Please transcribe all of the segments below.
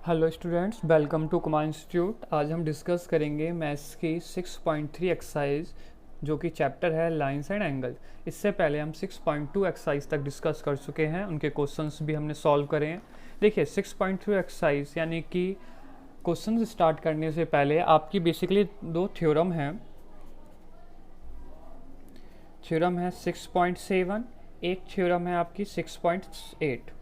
Hello students, welcome to Kumar institute. आज हम discuss करेंगे मैथ्स की 6.3 एक्सरसाइज जो कि चैप्टर है लाइंस एंड एंगल। इससे पहले हम 6.2 एक्सरसाइज तक डिस्कस कर चुके हैं, उनके क्वेश्चंस भी हमने सॉल्व करे हैं। देखिए 6.3 एक्सरसाइज यानी कि क्वेश्चन स्टार्ट करने से पहले आपकी बेसिकली दो थ्योरम हैं। थ्योरम है 6.7, एक थ्योरम है आपकी 6.8।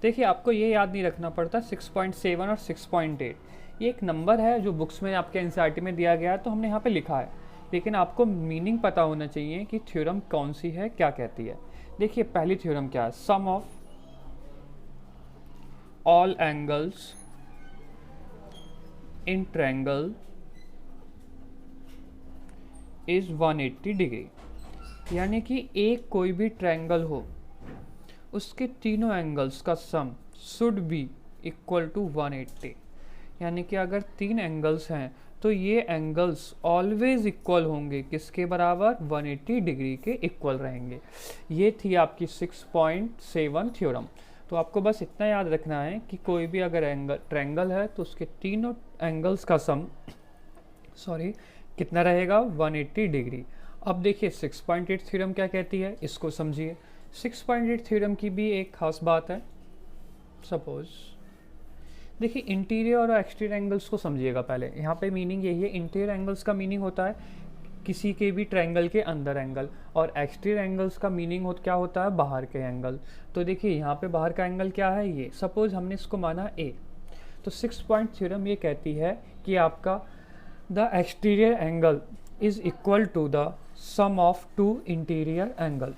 देखिए आपको ये याद नहीं रखना पड़ता 6.7 और 6.8, ये एक नंबर है जो बुक्स में आपके एनसीईआरटी में दिया गया है, तो हमने यहाँ पे लिखा है, लेकिन आपको मीनिंग पता होना चाहिए कि थ्योरम कौन सी है, क्या कहती है। देखिए पहली थ्योरम क्या है, sum of all angles in triangle is 180 degree. यानी कि एक कोई भी ट्रायंगल हो उसके तीनों एंगल्स का sum should be equal to 180। यानी कि अगर तीन एंगल्स हैं तो ये एंगल्स ऑलवेज इक्वल होंगे, किसके बराबर, 180 डिग्री के इक्वल रहेंगे। ये थी आपकी 6.7 थ्योरम। तो आपको बस इतना याद रखना है कि कोई भी अगर एंगल ट्रायंगल है तो उसके तीनों एंगल्स का सम कितना रहेगा, 180 डिग्री। अब देखिए 6.8 थ्योरम क्या कहती है, इसको समझिए। 6.8 थ्योरम की भी एक खास बात है। सपोज देखिए इंटीरियर और एक्सटीरियर एंगल्स को समझिएगा पहले। यहाँ पे मीनिंग यही है, इंटीरियर एंगल्स का मीनिंग होता है किसी के भी ट्रायंगल के अंदर एंगल, और एक्सटीरियर एंगल्स का मीनिंग क्या होता है, बाहर के एंगल। तो देखिए यहाँ पे बाहर का एंगल क्या है, ये सपोज हमने इसको माना ए। तो 6 पॉइंट थ्योरम ये कहती है कि आपका the exterior angle is equal to the sum of two interior angle.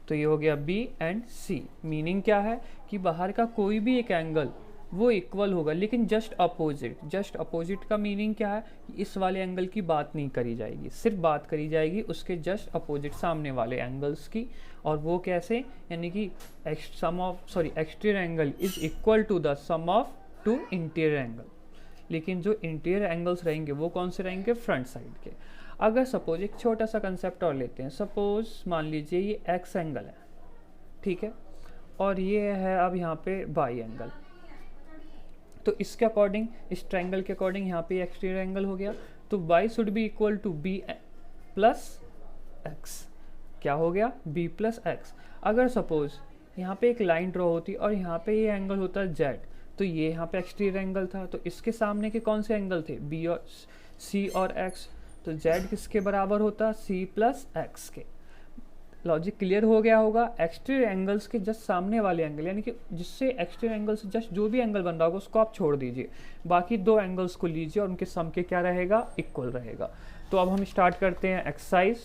तो ये हो गया बी एंड सी। मीनिंग क्या है कि बाहर का कोई भी एक एंगल वो इक्वल होगा, लेकिन जस्ट अपोजिट। जस्ट अपोजिट का मीनिंग क्या है, इस वाले एंगल की बात नहीं करी जाएगी, सिर्फ बात करी जाएगी उसके जस्ट अपोजिट सामने वाले एंगल्स की। और वो कैसे, यानी कि exterior angle is equal to the sum of two interior angle. लेकिन जो इंटीरियर एंगल्स रहेंगे वो कौन से रहेंगे, फ्रंट साइड के। अगर सपोज एक छोटा सा कंसेप्ट और लेते हैं, सपोज मान लीजिए ये एक्स एंगल है, ठीक है, और ये है अब यहाँ पे वाई एंगल। तो इसके अकॉर्डिंग, इस ट्रायंगल के अकॉर्डिंग यहाँ पे एक्सटीरियर एंगल हो गया, तो Y should be equal to B plus X. क्या हो गया, बी प्लस एक्स। अगर सपोज यहाँ पे एक लाइन ड्रॉ होती और यहाँ पे ये एंगल होता है जेड, तो ये यहाँ पे एक्सटीरियर एंगल था, तो इसके सामने के कौन से एंगल थे, बी और सी और एक्स। तो z किसके बराबर होता है, c प्लस एक्स के। लॉजिक क्लियर हो गया होगा। एक्सटीरियर एंगल्स के जस्ट सामने वाले एंगल, यानी कि जिससे एक्सटीरियर एंगल से जस्ट जो भी एंगल बन रहा होगा उसको आप छोड़ दीजिए, बाकी दो एंगल्स को लीजिए और उनके सम के क्या रहेगा, इक्वल रहेगा। तो अब हम स्टार्ट करते हैं एक्सरसाइज।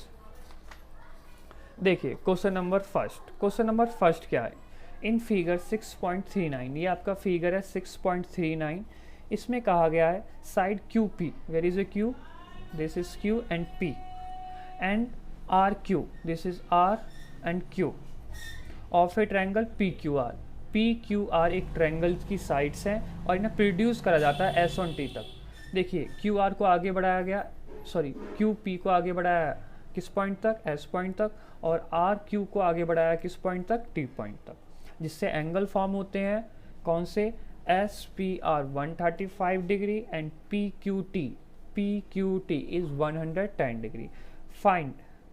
देखिए क्वेश्चन नंबर फर्स्ट क्या है, इन फिगर 6.39, ये आपका फिगर है 6.39। इसमें कहा गया है side Q P, where is a Q, this is Q and P, and RQ, this is R and Q of a triangle PQR। PQR एक ट्रायंगल की साइड्स हैं और इन्हें प्रोड्यूस करा जाता है S on T तक। देखिए QR को आगे बढ़ाया गया, QP को आगे बढ़ाया किस पॉइंट तक, S पॉइंट तक, और RQ को आगे बढ़ाया किस पॉइंट तक, T पॉइंट तक, जिससे एंगल फॉर्म होते हैं कौन से, SPR 135 degree and PQT is 110 degree. Find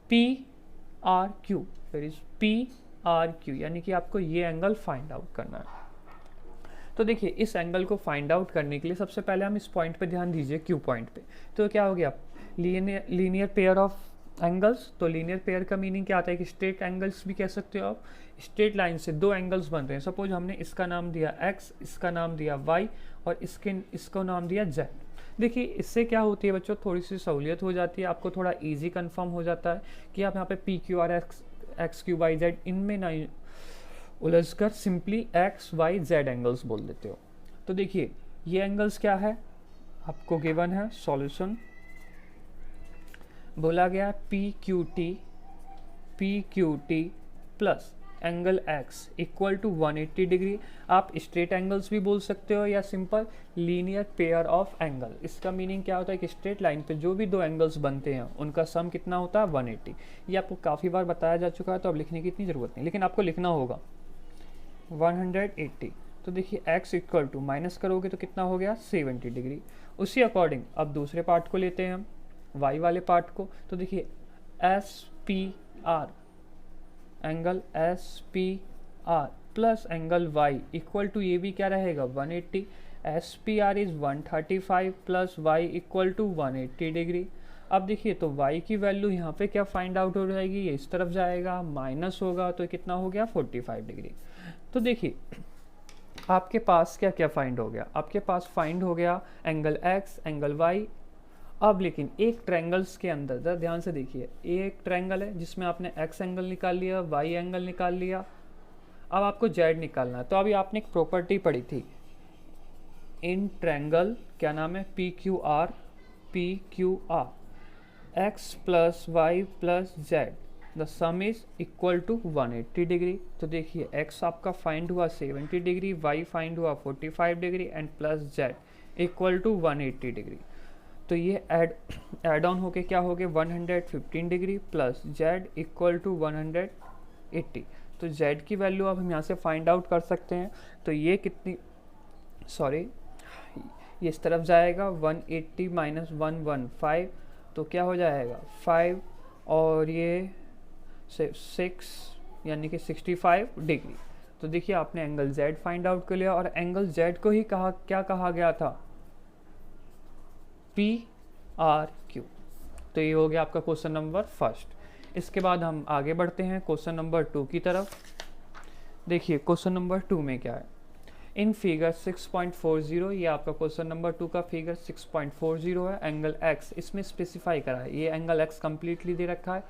PRQ, there is PRQ, यानी कि आपको ये एंगल फाइंड आउट करना है। तो देखिए इस एंगल को फाइंड आउट करने के लिए सबसे पहले हम इस पॉइंट पे ध्यान दीजिए, Q पॉइंट पे। तो क्या हो गया, लीनियर पेयर ऑफ एंगल्स। तो लीनियर पेयर का मीनिंग क्या आता है कि स्ट्रेट एंगल्स भी कह सकते हो आप। स्ट्रेट लाइन से दो एंगल्स बन रहे हैं, सपोज हमने इसका नाम दिया x, इसका नाम दिया y, और इसको नाम दिया z। देखिए इससे क्या होती है बच्चों, थोड़ी सी सहूलियत हो जाती है, आपको थोड़ा इजी कंफर्म हो जाता है कि आप यहाँ पे P Q R X Q Y Z इनमें ना उलझ कर simply X Y Z angles बोल देते हो। तो देखिए ये एंगल्स क्या है, आपको गिवन है सॉल्यूशन, बोला गया P Q T plus angle x equal to 180 degree. आप स्ट्रेट एंगल्स भी बोल सकते हो या simple linear pair of angle. इसका मीनिंग क्या होता है कि स्ट्रेट लाइन पे जो भी दो एंगल्स बनते हैं उनका सम कितना होता है, 180। ये आपको काफ़ी बार बताया जा चुका है, तो अब लिखने की इतनी ज़रूरत नहीं, लेकिन आपको लिखना होगा। 180। तो देखिए x इक्वल टू माइनस करोगे तो कितना हो गया 70 डिग्री। उसी अकॉर्डिंग अब दूसरे पार्ट को लेते हैं हम, y वाले पार्ट को। तो देखिए S P R, angle S P R plus angle y equal to, ये भी क्या रहेगा 180। S P R is 135 plus y equal to 180 degree. अब देखिए तो y की वैल्यू यहाँ पे क्या फाइंड आउट हो जाएगी, ये इस तरफ जाएगा, माइनस होगा तो कितना हो गया 45 डिग्री। तो देखिए आपके पास क्या क्या फाइंड हो गया, आपके पास फाइंड हो गया एंगल x, एंगल y। अब लेकिन एक ट्रायंगल्स के अंदर जरा ध्यान से देखिए, एक ट्रायंगल है जिसमें आपने x एंगल निकाल लिया, y एंगल निकाल लिया, अब आपको z निकालना है। तो अभी आपने एक प्रॉपर्टी पढ़ी थी इन ट्रायंगल, क्या नाम है, P Q R, x plus Y plus Z, the sum is equal to 180 degree. तो देखिए x आपका फाइंड हुआ 70 डिग्री, y फाइंड हुआ 45 degree and plus z equal to 180 degree. तो ये ऐड ऑन होके क्या हो गया 115 degree plus z equal to 180। तो z की वैल्यू अब हम यहाँ से फाइंड आउट कर सकते हैं। तो ये कितनी, सॉरी ये इस तरफ जाएगा, 180 माइनस 115, तो क्या हो जाएगा 5 और ये 6 यानी कि 65 डिग्री। तो देखिए आपने एंगल z फाइंड आउट कर लिया और एंगल z को ही क्या कहा गया था, पी आर क्यू। तो ये हो गया आपका क्वेश्चन नंबर फर्स्ट। इसके बाद हम आगे बढ़ते हैं क्वेश्चन नंबर 2 की तरफ। देखिए क्वेश्चन नंबर 2 में क्या है, इन फिगर 6.40, ये आपका क्वेश्चन नंबर 2 का फिगर 6.40 है। एंगल x इसमें स्पेसिफाई करा है, ये एंगल x कंप्लीटली दे रखा है,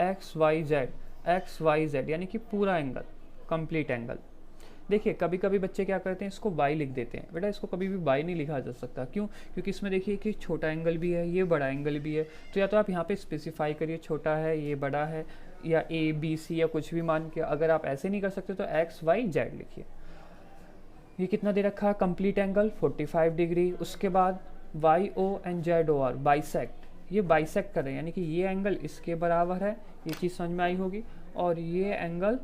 एक्स वाई जेड यानी कि पूरा एंगल, कंप्लीट एंगल। देखिए कभी कभी बच्चे क्या करते हैं, इसको y लिख देते हैं, बेटा इसको कभी भी y नहीं लिखा जा सकता। क्यों? क्योंकि इसमें देखिए कि छोटा एंगल भी है, ये बड़ा एंगल भी है। तो या तो आप यहाँ पे स्पेसिफाई करिए छोटा है, ये बड़ा है, या a b c या कुछ भी मान के। अगर आप ऐसे नहीं कर सकते तो एक्स वाई जेड लिखिए। ये कितना दे रखा है, कंप्लीट एंगल 45 डिग्री। उसके बाद Y O and Z O are bisect, ये बाइसेक्ट कर रहे हैं यानी कि ये एंगल इसके बराबर है, ये चीज़ समझ में आई होगी, और ये एंगल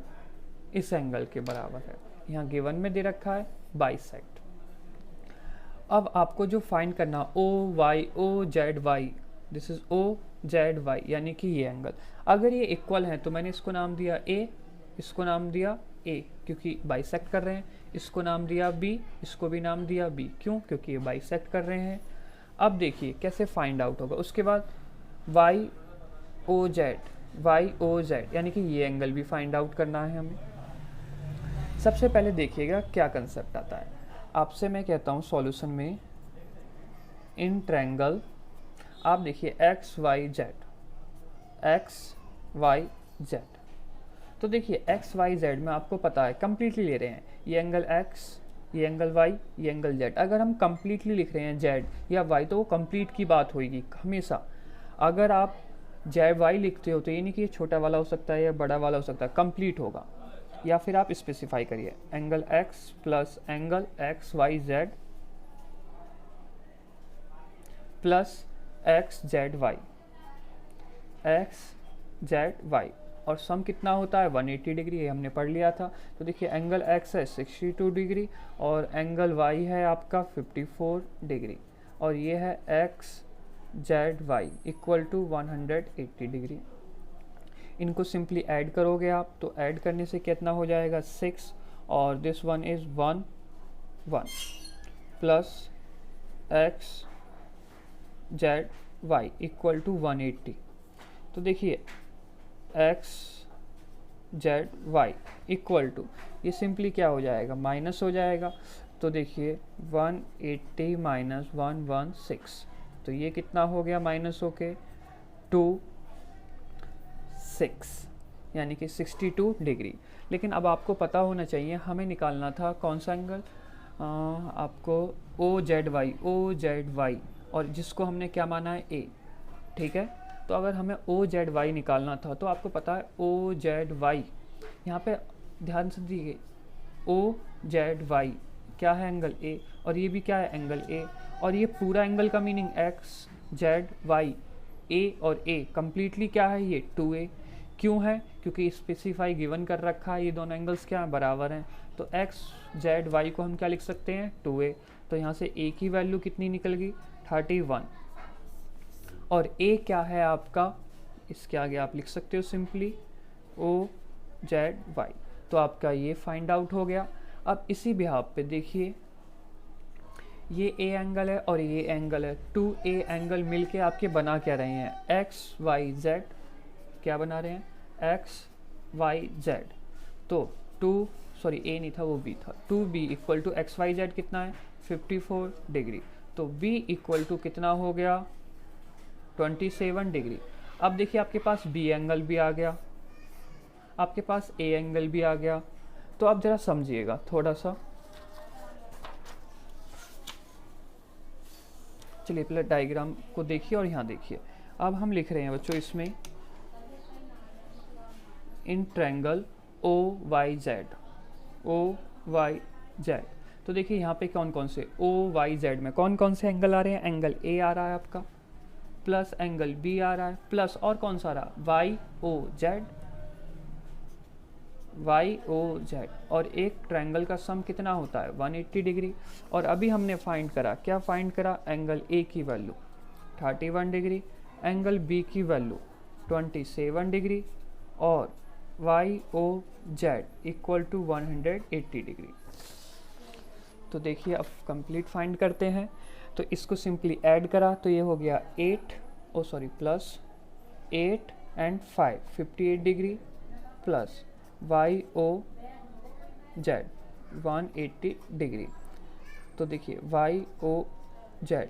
इस एंगल के बराबर है, यहाँ गिवन में दे रखा है बाइसेक्ट। अब आपको जो फाइंड करना O Z Y, this is O Z Y यानी कि ये एंगल अगर ये इक्वल है तो मैंने इसको नाम दिया ए, इसको नाम दिया ए क्योंकि बाइसेक्ट कर रहे हैं, इसको नाम दिया बी, इसको भी नाम दिया बी। क्यों? क्योंकि ये बाइसेक्ट कर रहे हैं। अब देखिए कैसे फाइंड आउट होगा। उसके बाद वाई ओ जेड यानी कि ये एंगल भी फाइंड आउट करना है हमें। सबसे पहले देखिएगा क्या कंसेप्ट आता है। आपसे मैं कहता हूँ सॉल्यूशन में इन ट्रायंगल, आप देखिए एक्स वाई जेड। तो देखिए एक्स वाई जेड में आपको पता है कंप्लीटली ले रहे हैं, ये एंगल एक्स, ये एंगल वाई, ये एंगल जेड। अगर हम कंप्लीटली लिख रहे हैं जेड या वाई तो वो कंप्लीट की बात होगी हमेशा। अगर आप जेड वाई लिखते हो तो ये नहीं कि ये छोटा वाला हो सकता है या बड़ा वाला हो सकता है, कंप्लीट होगा। या फिर आप स्पेसिफाई करिए angle X plus angle X Y Z plus X Z Y, और सम कितना होता है 180 डिग्री, ये हमने पढ़ लिया था। तो देखिए एंगल एक्स है 62 डिग्री और एंगल वाई है आपका 54 डिग्री, और ये है X Z Y equal to 180 degree. इनको सिंपली ऐड करोगे आप, तो ऐड करने से कितना हो जाएगा 6, और this one is 1 plus X Z Y equal to 180। तो देखिए X Z Y equal to, ये सिंपली क्या हो जाएगा माइनस हो जाएगा। तो देखिए 180 माइनस 116, तो ये कितना हो गया माइनस होके 6 यानी कि 62 डिग्री। लेकिन अब आपको पता होना चाहिए हमें निकालना था कौन सा एंगल, आपको ओ जेड वाई, और जिसको हमने क्या माना है ए, ठीक है। तो अगर हमें ओ जेड वाई निकालना था तो आपको पता है ओ जेड वाई, यहाँ पे ध्यान से दीजिए ओ जेड वाई क्या है एंगल ए, और ये भी क्या है एंगल ए, और ये पूरा एंगल का मीनिंग एक्स जेड वाई ए और ए कंप्लीटली क्या है ये 2a। क्यों है? क्योंकि स्पेसिफाई गिवन कर रखा है ये दोनों एंगल्स क्या हैं, बराबर हैं। तो एक्स जेड वाई को हम क्या लिख सकते हैं, 2a। तो यहाँ से a की वैल्यू कितनी निकल गई, 31। और a क्या है आपका, इसके आगे आप लिख सकते हो सिंपली o जेड वाई। तो आपका ये फाइंड आउट हो गया। अब इसी बिहाफ पे देखिए, ये a एंगल है और ये एंगल है, 2a एंगल मिलके आपके बना क्या रहे हैं, एक्स वाई जेड। क्या बना रहे हैं, एक्स वाई जेड। तो a नहीं था, वो b था। 2b equal to X Y Z कितना है, 54 डिग्री। तो b इक्वल टू कितना हो गया, 27 डिग्री। अब देखिए आपके पास b एंगल भी आ गया, आपके पास a एंगल भी आ गया। तो अब जरा समझिएगा थोड़ा सा, चलिए पहले डायग्राम को देखिए और यहाँ देखिए। अब हम लिख रहे हैं बच्चों इसमें in triangle O Y Z. तो देखिए यहाँ पे कौन कौन से ओ वाई जेड में कौन कौन से एंगल आ रहे हैं, एंगल ए आ रहा है आपका, प्लस एंगल बी आ रहा है, प्लस और कौन सा आ रहा, वाई ओ जेड। और एक ट्रायंगल का सम कितना होता है, 180 डिग्री। और अभी हमने फाइंड करा, क्या फाइंड करा, एंगल ए की वैल्यू 31 डिग्री, एंगल बी की वैल्यू 27 डिग्री, और Y O Z equal to 180 degree. तो देखिए अब कंप्लीट फाइंड करते हैं। तो इसको सिंपली ऐड करा तो ये हो गया plus 8 and 5 58 degree, plus Y O Z 180 degree. तो देखिए वाई ओ जेड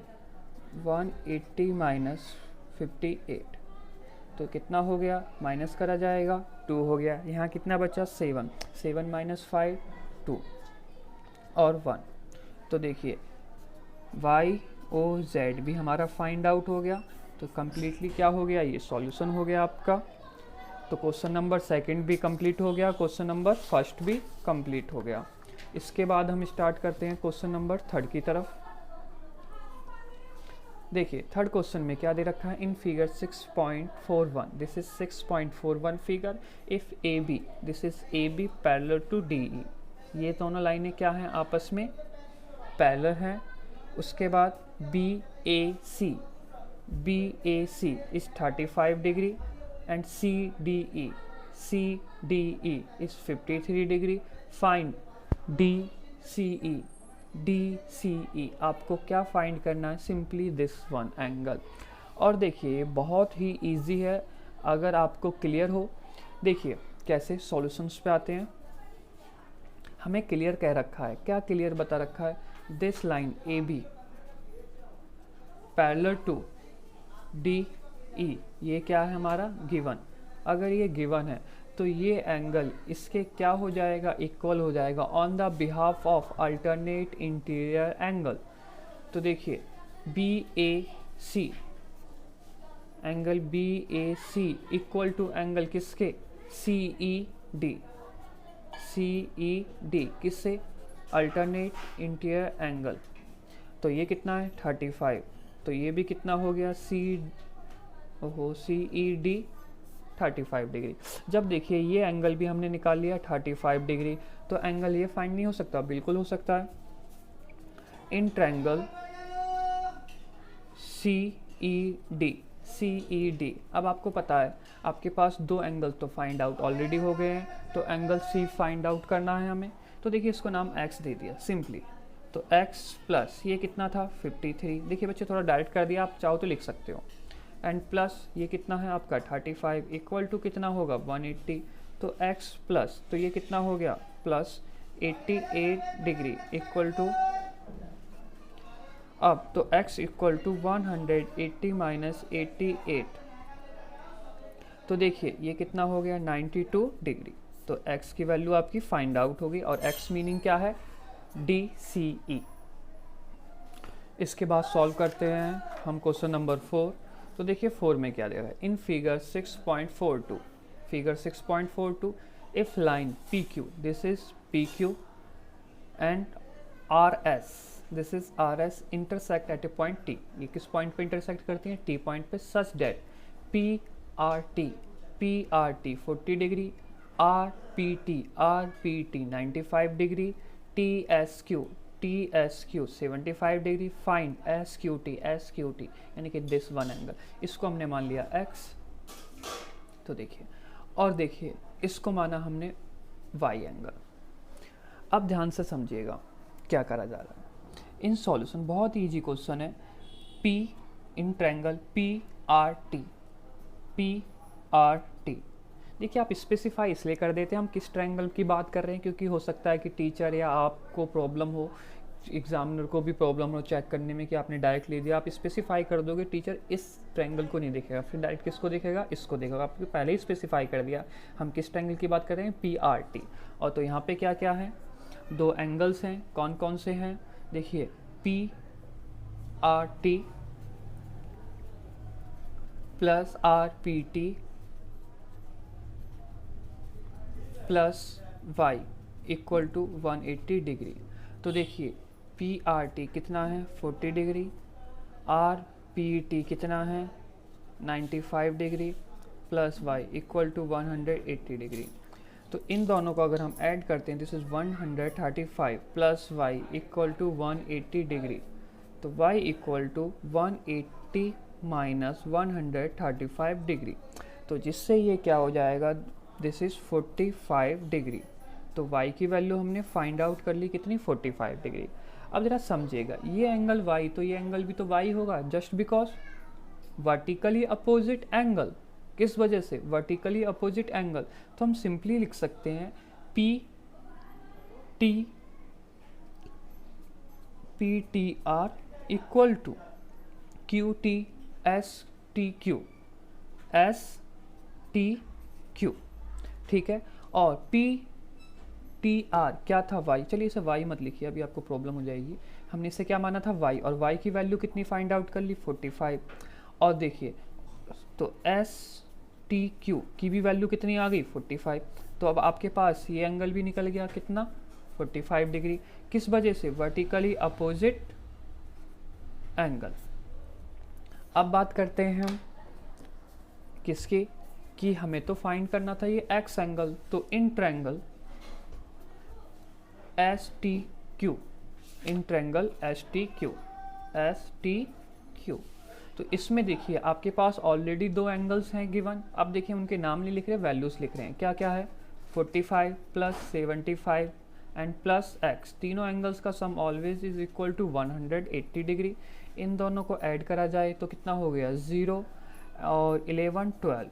180 माइनस 58, तो कितना हो गया, माइनस करा जाएगा, 2 हो गया। यहाँ कितना बचा, 7 माइनस 5 2 और 1। तो देखिए वाई ओ जेड भी हमारा फाइंड आउट हो गया। तो कम्प्लीटली क्या हो गया, ये सॉल्यूशन हो गया आपका। तो क्वेश्चन नंबर सेकंड भी कंप्लीट हो गया, क्वेश्चन नंबर फर्स्ट भी कंप्लीट हो गया। इसके बाद हम स्टार्ट करते हैं क्वेश्चन नंबर थर्ड की तरफ। देखिए थर्ड क्वेश्चन में क्या दे रखा है, in figure 6.41, this is 6.41 figure, if A B, this is A B parallel to D E. ये दोनों लाइनें क्या हैं, आपस में पैरेलल हैं। उसके बाद B A C is 35 degree and C D E is 53 degree. Find D C E, आपको क्या फाइंड करना है, सिंपली दिस वन एंगल। और देखिए बहुत ही इजी है अगर आपको क्लियर हो। देखिए कैसे सॉल्यूशंस पे आते हैं, हमें क्लियर कह रखा है, क्या क्लियर बता रखा है, this line A B parallel to D E, ये क्या है हमारा गिवन। अगर ये गिवन है तो ये एंगल इसके क्या हो जाएगा, इक्वल हो जाएगा on the behalf of alternate interior angle. तो देखिए B A C, angle B A C equal to angle किसके, सी ई डी किससे, अल्टरनेट इंटीरियर एंगल। तो ये कितना है 35, तो ये भी कितना हो गया, सी ई डी 35 डिग्री। जब देखिए ये एंगल भी हमने निकाल लिया 35 डिग्री, तो एंगल ये फाइंड नहीं हो सकता, बिल्कुल हो सकता है। In triangle C E D, अब आपको पता है आपके पास दो एंगल तो फाइंड आउट ऑलरेडी हो गए हैं, तो एंगल सी फाइंड आउट करना है हमें। तो देखिए इसको नाम x दे दिया सिंपली, तो x प्लस ये कितना था 53, देखिए बच्चे थोड़ा डायरेक्ट कर दिया, आप चाहो तो लिख सकते हो, एंड प्लस ये कितना है आपका 35 इक्वल टू कितना होगा 180, तो x प्लस तो ये कितना हो गया प्लस 88 डिग्री इक्वल टू, अब तो x इक्वल टू 180 माइनस 88, तो देखिए ये कितना हो गया 92 डिग्री। तो x की वैल्यू आपकी फाइंड आउट होगी, और x मीनिंग क्या है DCE। इसके बाद सॉल्व करते हैं हम क्वेश्चन नंबर 4। तो देखिए 4 में क्या दे रहा है, in figure 6.42 if line PQ, this is PQ and RS, this is RS intersect at A point T, ये किस पॉइंट पे इंटरसेक्ट करती हैं, T पॉइंट पे, such that PRT PRT 40 degree, RPT 95 degree, TSQ 75 degree, find SQT यानी कि this one angle, इसको हमने मान लिया x। तो देखिए, और देखिए इसको माना हमने y एंगल। अब ध्यान से समझिएगा क्या करा जा रहा है इन सॉल्यूशन। बहुत इजी क्वेश्चन है। P इन ट्रायंगल PRT, देखिए आप स्पेसिफाई इसलिए कर देते हैं हम किस ट्रायंगल की बात कर रहे हैं, क्योंकि हो सकता है कि टीचर या आपको प्रॉब्लम हो, एग्जामिनर को भी प्रॉब्लम हो चेक करने में कि आपने डायरेक्ट ले दिया। आप स्पेसिफाई कर दोगे, टीचर इस ट्रायंगल को नहीं देखेगा, फिर डायरेक्ट किसको देखेगा, इसको देखेगा। आपने पहले ही स्पेसिफाई कर दिया हम किस ट्रायंगल की बात कर रहे हैं, PRT। और तो यहाँ पे क्या क्या है, दो एंगल्स हैं, कौन कौन से हैं, देखिए PRT plus RPT plus y equal to 180 degree. तो देखिए PRT कितना है 40 डिग्री, RPT कितना है 95 degree, plus y equal to 180 degree. तो इन दोनों को अगर हम ऐड करते हैं, this is 135 plus y equal to 180 degree. तो y equal to 180 minus 135 degree. तो जिससे ये क्या हो जाएगा, दिस इज 45 डिग्री। तो y की वैल्यू हमने फाइंड आउट कर ली कितनी, 45 डिग्री। अब जरा समझिएगा, ये एंगल y तो ये एंगल भी तो y होगा, just because vertically opposite angle. किस वजह से, वर्टिकली अपोजिट एंगल। तो हम सिंपली लिख सकते हैं PTR इक्वल टू QTSTQ, ठीक है। और PTR क्या था, y। चलिए इसे y मत लिखिए, अभी आपको प्रॉब्लम हो जाएगी। हमने इसे क्या माना था, y, और y की वैल्यू कितनी फाइंड आउट कर ली, 45। और देखिए तो STQ की भी वैल्यू कितनी आ गई, 45। तो अब आपके पास ये एंगल भी निकल गया कितना, 45 डिग्री। किस वजह से, वर्टिकली अपोजिट एंगल। अब बात करते हैं हम किसकी, कि हमें तो फाइंड करना था ये x एंगल। तो in triangle STQ, in triangle STQ, तो इसमें देखिए आपके पास ऑलरेडी दो एंगल्स हैं गिवन। अब देखिए उनके नाम नहीं लिख रहे, वैल्यूज लिख रहे हैं। क्या क्या है, 45 प्लस 75 एंड प्लस x। तीनों एंगल्स का sum always is equal to 180 degree. इन दोनों को ऐड करा जाए तो कितना हो गया, 0 और 11 12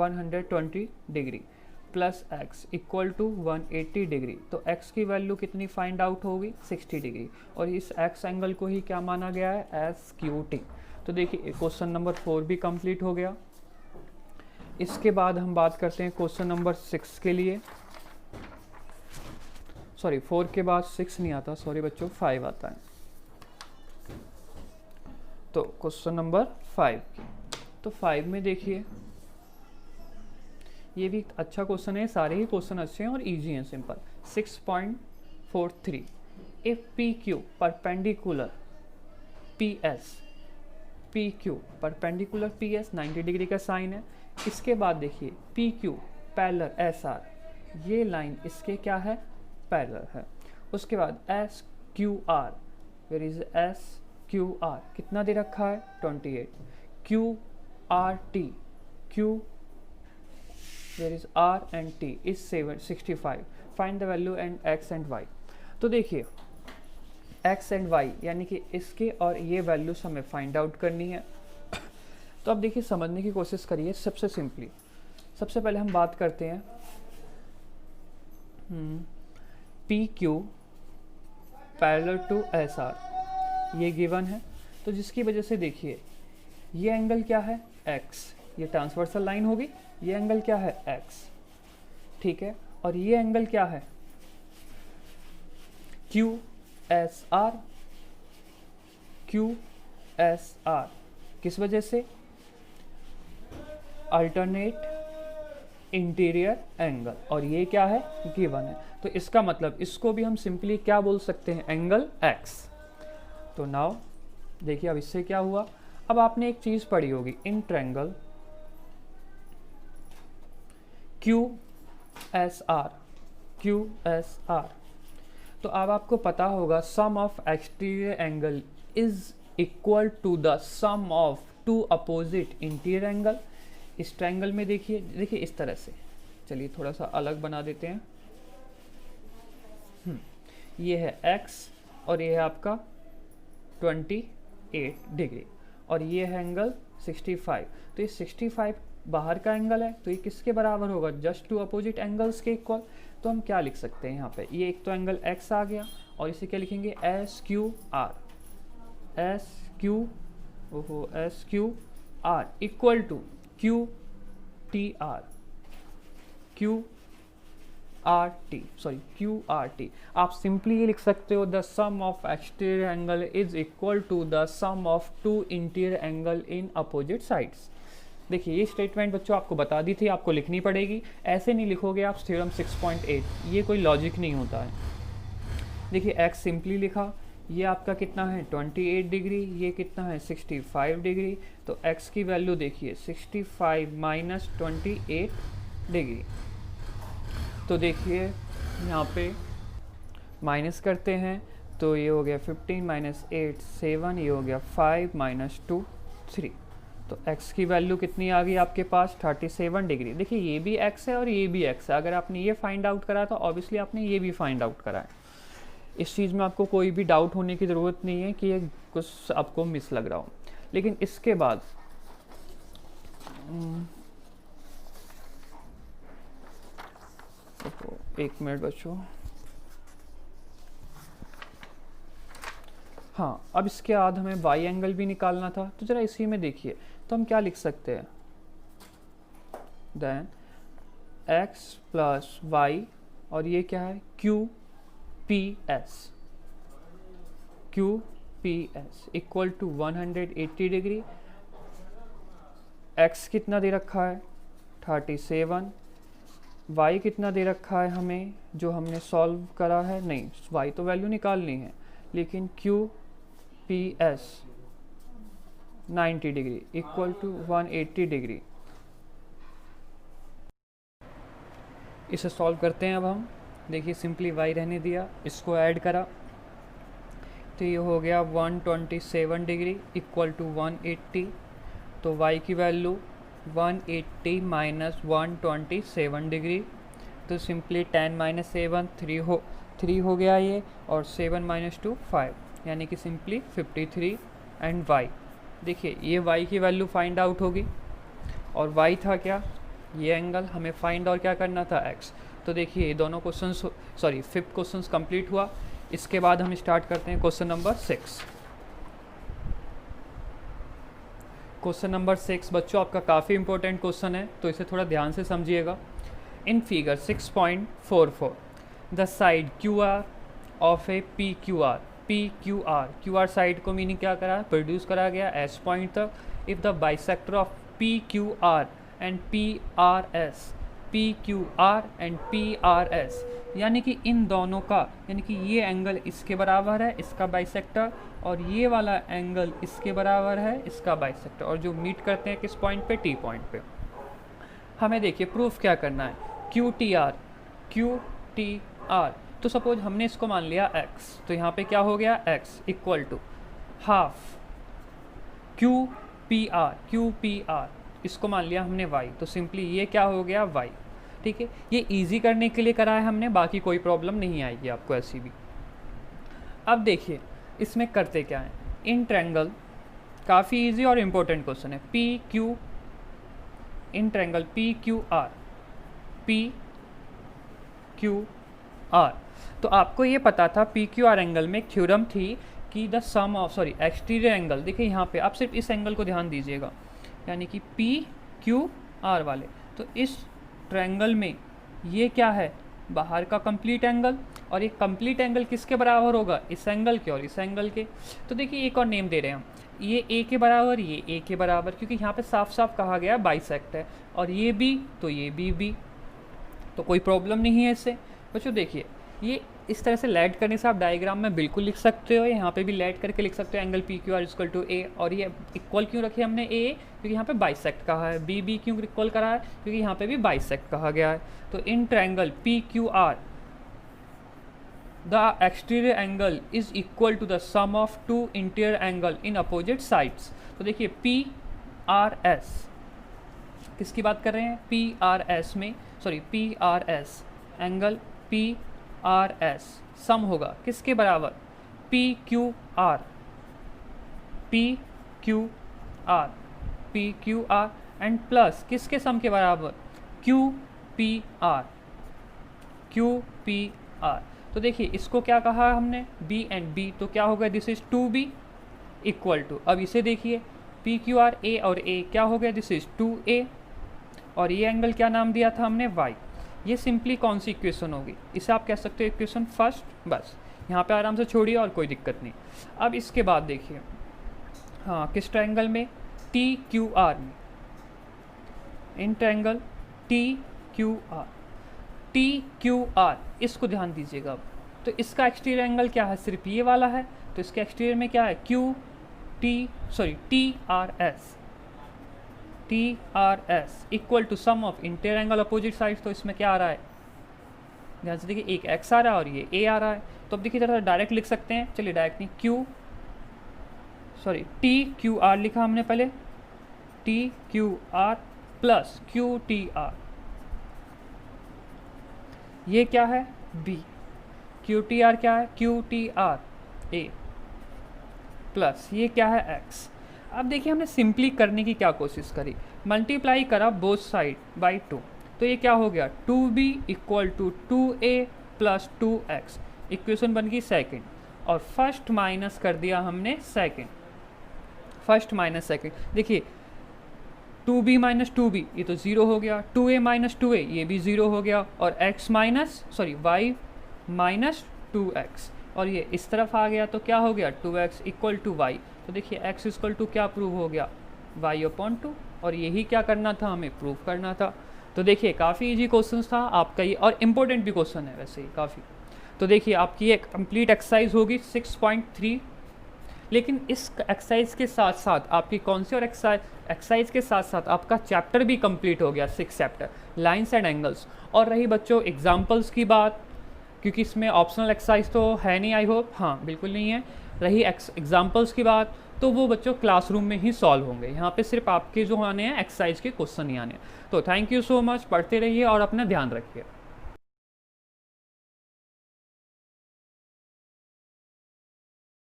120 degree, plus x equal to 180 degree. तो x की वैल्यू कितनी फाइंड आउट होगी, 60 डिग्री। और इस x एंगल को ही क्या माना गया है, SQT। तो देखिए क्वेश्चन नंबर 4 भी कंप्लीट हो गया। इसके बाद हम बात करते हैं क्वेश्चन नंबर 6 के लिए। सॉरी 4 के बाद 6 नहीं आता, सॉरी बच्चों 5 आता है। तो क्वेश्चन नंबर 5, तो 5 में देखिए ये भी अच्छा क्वेश्चन है, सारे ही क्वेश्चन अच्छे हैं और इजी हैं, simple. 6.43 if PQ perpendicular PS 90 degree का साइन है। इसके बाद देखिए PQ पैरेलल SR, ये लाइन इसके क्या है, पैरेलल है। उसके बाद SQR, वेयर इज SQR कितना दे रखा है, 28। QRT, where is R and T is 65. Find the value and X and Y। तो देखिए X and Y यानी कि इसके और ये वैल्यूज हमें फाइंड आउट करनी है। तो अब देखिए समझने की कोशिश करिए सबसे सिंपली। सबसे पहले हम बात करते हैं PQ पैरेलल टू SR, ये गिवन है। तो जिसकी वजह से देखिए ये एंगल क्या है, X, ये ट्रांसवर्सल लाइन होगी, ये एंगल क्या है, X, ठीक है। और ये एंगल क्या है, QSR, किस वजह से, अल्टरनेट इंटीरियर एंगल, और ये क्या है, गिवन है। तो इसका मतलब इसको भी हम सिंपली क्या बोल सकते हैं, एंगल X। तो नाउ देखिए अब इससे क्या हुआ, अब आपने एक चीज़ पढ़ी होगी, इन ट्रायंगल QSR, QSR। तो अब आपको पता होगा sum of exterior angle is equal to the sum of two opposite interior angle. इस ट्रायंगल में देखिए, देखिए इस तरह से, चलिए थोड़ा सा अलग बना देते हैं। ये है x और ये है आपका 28 डिग्री और ये है एंगल 65। तो ये 65 बाहर का एंगल है, तो ये किसके बराबर होगा? जस्ट टू अपोजिट एंगल्स के इक्वल। तो हम क्या लिख सकते हैं यहाँ पे, ये एक तो एंगल x आ गया और इसे क्या लिखेंगे? SQR, SQR equal to QTR, QRT। आप सिंपली ये लिख सकते हो the sum of exterior angle is equal to the sum of two interior angle in opposite sides. देखिए ये स्टेटमेंट बच्चों आपको बता दी थी, आपको लिखनी पड़ेगी, ऐसे नहीं लिखोगे आप थ्योरम 6.8, ये कोई लॉजिक नहीं होता है। देखिए x सिंपली लिखा, ये आपका कितना है 28 डिग्री, ये कितना है 65 डिग्री। तो x की वैल्यू देखिए 65 माइनस 28 डिग्री। तो देखिए यहाँ पे माइनस करते हैं तो ये हो गया 15 माइनस 8 7, ये हो गया 5 माइनस 2 3। तो x की वैल्यू कितनी आ गई आपके पास 37 डिग्री। देखिए ये भी x है और ये भी x है, अगर आपने ये फाइंड आउट करा तो ऑब्वियसली आपने ये भी फाइंड आउट करा है। इस चीज़ में आपको कोई भी डाउट होने की ज़रूरत नहीं है कि ये कुछ आपको मिस लग रहा हो। लेकिन इसके बाद एक मिनट बच्चों, हाँ अब इसके बाद हमें y एंगल भी निकालना था, तो ज़रा इसी में देखिए, तो हम क्या लिख सकते हैं? देन x प्लस वाई और ये क्या है QPS equal to 180 degree. x कितना दे रखा है 37, y कितना दे रखा है हमें जो हमने सॉल्व करा है, नहीं y तो वैल्यू निकालनी है, लेकिन QPS 90 degree equal to 180 degree. इसे सॉल्व करते हैं अब हम। देखिए सिंपली y रहने दिया, इसको ऐड करा तो ये हो गया 127 डिग्री इक्वल टू 180। तो y की वैल्यू 180 माइनस 127 डिग्री, तो सिंपली 10 माइनस 7 3 हो गया ये, और 7 माइनस 2 5, यानी कि सिंपली 53। एंड y देखिए ये y की वैल्यू फाइंड आउट होगी और y था क्या, ये एंगल हमें फाइंड और क्या करना था x। तो देखिए दोनों questions, sorry 5th question complete हुआ। इसके बाद हम स्टार्ट करते हैं क्वेश्चन नंबर 6। क्वेश्चन नंबर 6 बच्चों आपका काफ़ी इंपॉर्टेंट क्वेश्चन है, तो इसे थोड़ा ध्यान से समझिएगा। In figure 6.44 the side QR of A PQR side को मीनिंग क्या करा, प्रोड्यूस करा गया S पॉइंट तक। If the bisector of PQR and PRS, यानी कि इन दोनों का, यानी कि ये एंगल इसके बराबर है इसका बाइसेक्टर, और ये वाला एंगल इसके बराबर है इसका बाइसेक्टर, और जो मीट करते हैं किस पॉइंट पे, T पॉइंट पे। हमें देखिए प्रूफ क्या करना है, QTR। तो सपोज हमने इसको मान लिया x, तो यहाँ पे क्या हो गया x equal to half QPR, इसको मान लिया हमने y, तो सिंपली ये क्या हो गया y। ठीक है, ये इजी करने के लिए करा है हमने, बाकी कोई प्रॉब्लम नहीं आएगी आपको ऐसी भी। अब देखिए इसमें करते क्या है, इन ट्रायंगल काफ़ी इजी और इम्पोर्टेंट क्वेश्चन है, इन ट्रायंगल PQR। तो आपको ये पता था PQR एंगल में एक थ्योरम थी कि the sum of, sorry exterior angle, देखिए यहाँ पे आप सिर्फ इस एंगल को ध्यान दीजिएगा, यानी कि PQR वाले। तो इस ट्रायंगल में ये क्या है, बाहर का कंप्लीट एंगल, और ये कंप्लीट एंगल किसके बराबर होगा, इस एंगल के और इस एंगल के। तो देखिए एक और नेम दे रहे हैं हम, ये A के बराबर, ये A के बराबर, क्योंकि यहाँ पे साफ साफ कहा गया बाइसेक्ट है, और ये B तो ये B, तो कोई प्रॉब्लम नहीं है इससे। बच्चों देखिए ये इस तरह से लेट करने से आप डायग्राम में बिल्कुल लिख सकते हो, यहाँ पे भी लेट करके लिख सकते हो angle P Q R equal to A. और ये इक्वल क्यों रखे हमने ए, क्योंकि यहाँ पे बाइसेक्ट कहा है। बी बी क्यों इक्वल करा है, क्योंकि यहाँ पे भी बाइसेक्ट कहा गया है। तो in triangle P Q R the exterior angle is equal to the sum of two interior angle in opposite sides. तो देखिए पी आर एस किसकी बात कर रहे हैं, पी आर एस में, sorry P R S angle P R S sum होगा किसके बराबर, P Q R, P Q R, P Q R and plus किसके सम के बराबर, Q P R, Q P R. तो देखिए इसको क्या कहा हमने, बी एंड बी, तो क्या होगा, this is 2b equal to, अब इसे देखिए पी क्यू आर ए और ए क्या हो गया, दिस इज 2a और ये एंगल क्या नाम दिया था हमने, y। ये सिंपली कौन सी इक्वेशन होगी, इसे आप कह सकते हो इक्वेशन फर्स्ट, बस यहाँ पे आराम से छोड़िए और कोई दिक्कत नहीं। अब इसके बाद देखिए, हाँ किस ट्रायंगल में, टी क्यू आर में, in triangle T Q R, T Q R, इसको ध्यान दीजिएगा। अब तो इसका एक्सटीरियर एंगल क्या है, सिर्फ ये वाला है, तो इसके एक्सटीरियर में क्या है, T R S, T R S equal to sum of interior angle opposite side. तो इसमें क्या आ रहा है, ध्यान से देखिए, एक x आ रहा है और ये a आ रहा है। तो अब देखिए जरा डायरेक्ट लिख सकते हैं, चलिए डायरेक्ट नहीं, टी क्यू आर लिखा हमने पहले, T Q R plus Q T R, ये क्या है b, क्यू टी आर क्या है, Q T R a plus ये क्या है x। अब देखिए हमने सिंपली करने की क्या कोशिश करी, मल्टीप्लाई करा बोथ साइड बाई 2, तो ये क्या हो गया, 2b equal to 2a plus 2x, equation बन गई सेकेंड। और फर्स्ट माइनस कर दिया हमने सेकेंड, फर्स्ट माइनस सेकेंड, देखिए 2b माइनस 2b ये तो 0 हो गया, 2a माइनस 2a ये भी 0 हो गया, और y माइनस 2x, और ये इस तरफ आ गया तो क्या हो गया, 2x इक्वल टू y। तो देखिए x इक्वल टू क्या प्रूव हो गया, y/2, और यही क्या करना था, हमें प्रूव करना था। तो देखिए काफ़ी इजी क्वेश्चन था आपका ये, और इम्पोर्टेंट भी क्वेश्चन है वैसे ही काफ़ी। तो देखिए आपकी एक कंप्लीट एक्सरसाइज होगी 6.3, लेकिन इस एक्सरसाइज के साथ साथ आपकी कौन सी और एक्सरसाइज के साथ साथ आपका चैप्टर भी कंप्लीट हो गया, 6 चैप्टर लाइन्स एंड एंगल्स। और रही बच्चों एग्जाम्पल्स की बात, क्योंकि इसमें ऑप्शनल एक्सरसाइज तो है नहीं, आई होप, हाँ बिल्कुल नहीं है। रही एग्जाम्पल्स की बात, तो वो बच्चों क्लासरूम में ही सॉल्व होंगे, यहाँ पे सिर्फ आपके जो आने हैं एक्सरसाइज के क्वेश्चन ही आने हैं। तो थैंक यू सो मच, पढ़ते रहिए और अपना ध्यान रखिए।